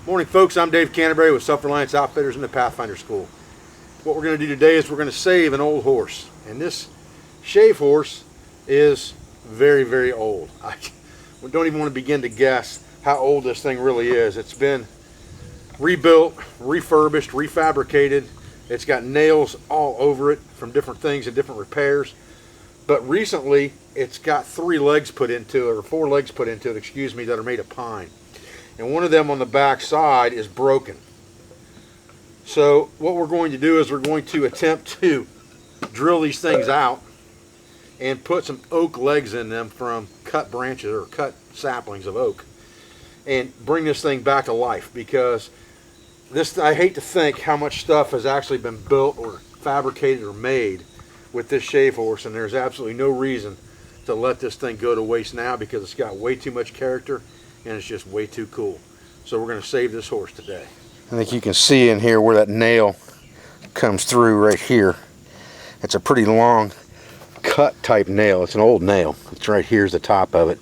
Morning folks, I'm Dave Canterbury with Self-Reliance Outfitters in the Pathfinder School. What we're going to do today is we're going to save an old horse. And this shave horse is very, very old. I don't even want to begin to guess how old this thing really is. It's been rebuilt, refurbished, refabricated. It's got nails all over it from different things and different repairs. But recently it's got 3 legs put into it, or 4 legs put into it, excuse me, that are made of pine. And one of them on the back side is broken. So what we're going to do is we're going to attempt to drill these things out and put some oak legs in them from cut branches or cut saplings of oak and bring this thing back to life, because this, I hate to think how much stuff has actually been built or fabricated or made with this shave horse, and there's absolutely no reason to let this thing go to waste now, because it's got way too much character and it's just way too cool. So we're going to save this horse today. I think you can see in here where that nail comes through right here. It's a pretty long cut type nail. It's an old nail. It's right here's the top of it,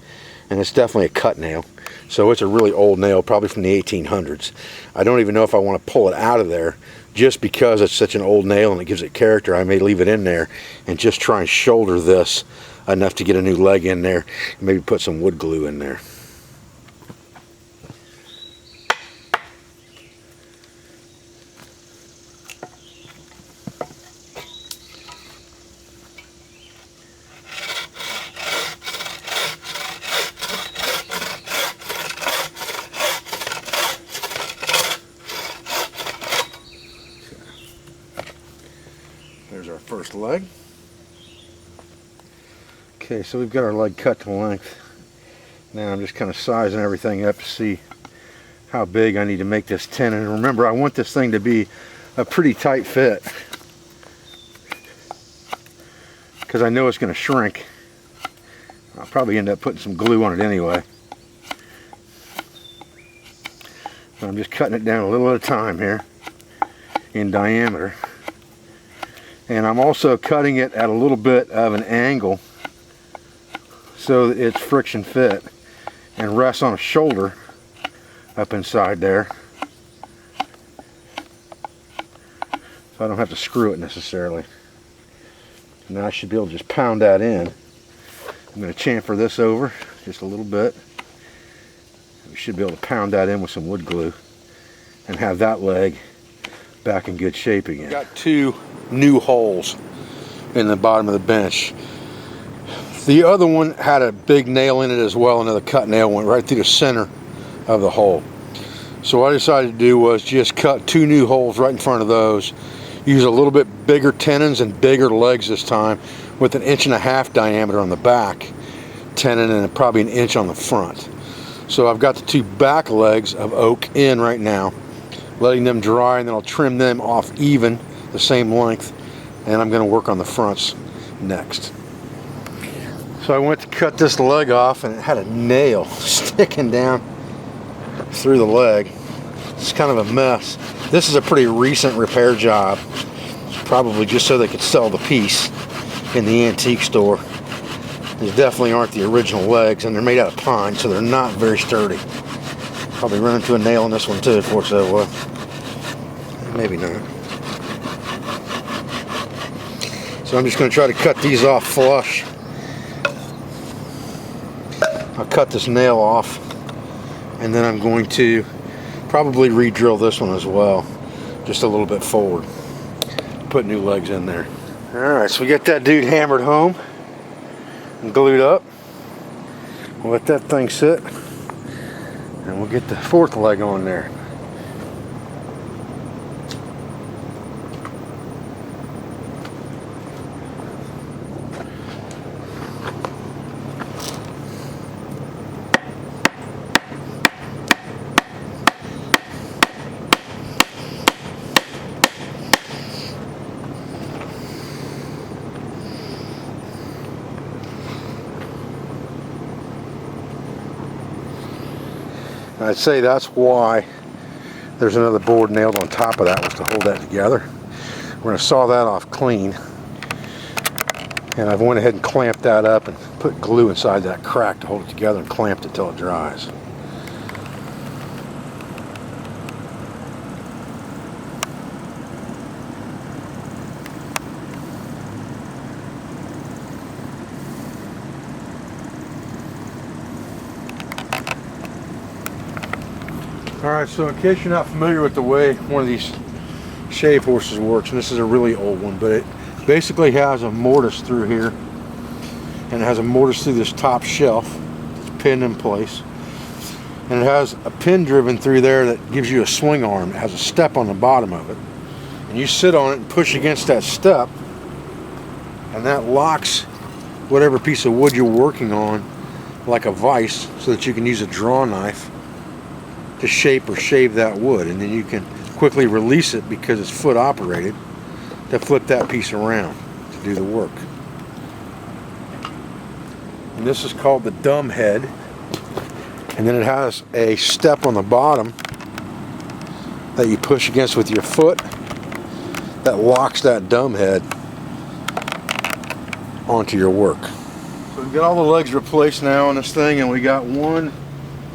and it's definitely a cut nail. So it's a really old nail, probably from the 1800s. I don't even know if I want to pull it out of there, just because it's such an old nail and it gives it character. I may leave it in there and just try and shoulder this enough to get a new leg in there, and maybe put some wood glue in there. There's our first leg. Okay, so we've got our leg cut to length. Now I'm just kind of sizing everything up to see how big I need to make this tenon. And remember, I want this thing to be a pretty tight fit, because I know it's going to shrink. I'll probably end up putting some glue on it anyway. So I'm just cutting it down a little at a time here in diameter. And I'm also cutting it at a little bit of an angle so that it's friction fit and rests on a shoulder up inside there, so I don't have to screw it necessarily. Now I should be able to just pound that in. I'm going to chamfer this over just a little bit. We should be able to pound that in with some wood glue and have that leg back in good shape again. Got 2 new holes in the bottom of the bench. The other one had a big nail in it as well. Another cut nail went right through the center of the hole. So what I decided to do was just cut 2 new holes right in front of those. Use a little bit bigger tenons and bigger legs this time, with an 1.5 inch diameter on the back tenon and probably 1 inch on the front. So I've got the 2 back legs of oak in right now, letting them dry, and then I'll trim them off even the same length, and I'm going to work on the fronts next. So I went to cut this leg off, and it had a nail sticking down through the leg. It's kind of a mess. This is a pretty recent repair job, probably just so they could sell the piece in the antique store. These definitely aren't the original legs, and they're made out of pine, so they're not very sturdy. Probably run into a nail in this one too, fortunately. Well, maybe not. So I'm just going to try to cut these off flush. I'll cut this nail off, and then I'm going to probably re-drill this one as well, just a little bit forward. Put new legs in there. Alright, so we got that dude hammered home and glued up. We'll let that thing sit, and we'll get the 4th leg on there. I'd say that's why there's another board nailed on top of that, was to hold that together. We're going to saw that off clean, and I've went ahead and clamped that up and put glue inside that crack to hold it together and clamped it till it dries. Alright, so in case you're not familiar with the way one of these shave horses works, and this is a really old one, but it basically has a mortise through here, and it has a mortise through this top shelf that's pinned in place, and it has a pin driven through there that gives you a swing arm. It has a step on the bottom of it, and you sit on it and push against that step, and that locks whatever piece of wood you're working on like a vise, so that you can use a draw knife to shape or shave that wood, and then you can quickly release it, because it's foot operated, to flip that piece around to do the work. And this is called the dumb head, and then it has a step on the bottom that you push against with your foot that locks that dumb head onto your work. So we've got all the legs replaced now on this thing, and we got one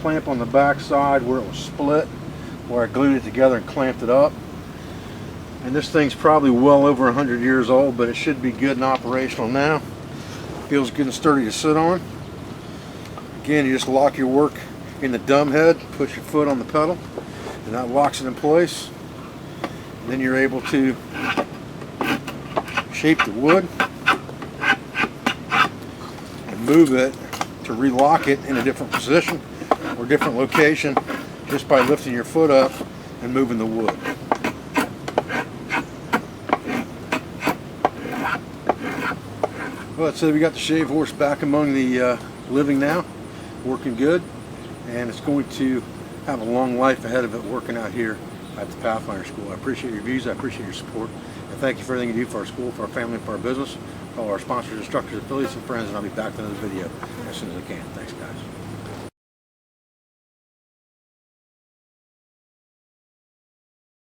clamp on the back side where it was split, where I glued it together and clamped it up. And this thing's probably well over 100 years old, but it should be good and operational now. Feels good and sturdy to sit on. Again, you just lock your work in the dumb head, put your foot on the pedal, and that locks it in place. And then you're able to shape the wood and move it to relock it in a different position or different location, just by lifting your foot up and moving the wood. Well, so we got the shave horse back among the living now, working good, and it's going to have a long life ahead of it working out here at the Pathfinder School. I appreciate your views, I appreciate your support, and thank you for everything you do for our school, for our family, and for our business. All our sponsors, instructors, affiliates, and friends, and I'll be back to another video as soon as I can. Thanks, guys.